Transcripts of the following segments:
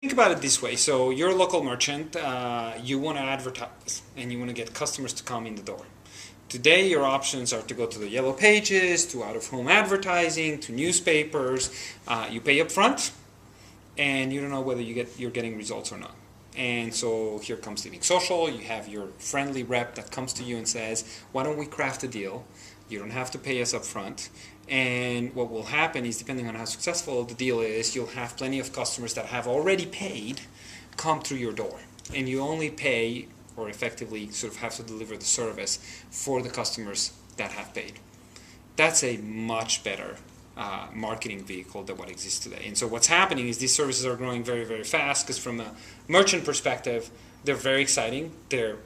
Think about it this way. So you're a local merchant, you want to advertise and you want to get customers to come in the door. Today your options are to go to the yellow pages, to out-of-home advertising, to newspapers. You pay up front and you don't know whether you're getting results or not. And so here comes LivingSocial. You have your friendly rep that comes to you and says, why don't we craft a deal? You don't have to pay us up front. And what will happen is, depending on how successful the deal is, you'll have plenty of customers that have already paid come through your door. And you only pay, or effectively sort of have to deliver the service for the customers that have paid. That's a much better marketing vehicle than what exists today. And so what's happening is these services are growing very, very fast, because from a merchant perspective, they're very exciting. They're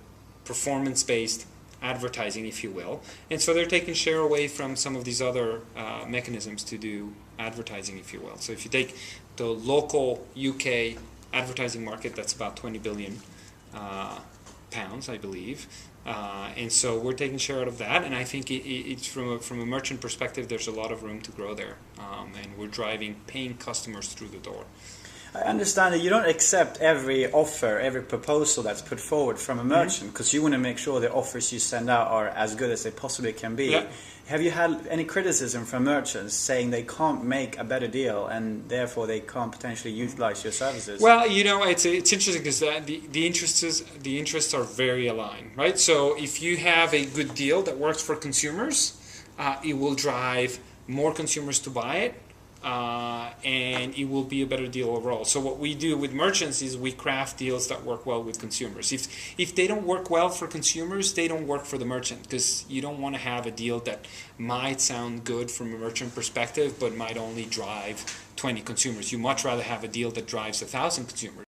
performance-based advertising, if you will. And so they're taking share away from some of these other mechanisms to do advertising, if you will. So if you take the local UK advertising market, that's about 20 billion pounds, I believe. And so we're taking share out of that, and I think it's from a merchant perspective, there's a lot of room to grow there, and we're driving paying customers through the door. I understand that you don't accept every offer, every proposal that's put forward from a merchant, because you want to make sure the offers you send out are as good as they possibly can be. Yeah. Have you had any criticism from merchants saying they can't make a better deal and therefore they can't potentially utilize your services? Well, it's interesting because the interests are very aligned, right? So if you have a good deal that works for consumers, it will drive more consumers to buy it. And it will be a better deal overall. So what we do with merchants is we craft deals that work well with consumers. If they don't work well for consumers, they don't work for the merchant, because you don't want to have a deal that might sound good from a merchant perspective but might only drive 20 consumers. You much rather have a deal that drives 1,000 consumers.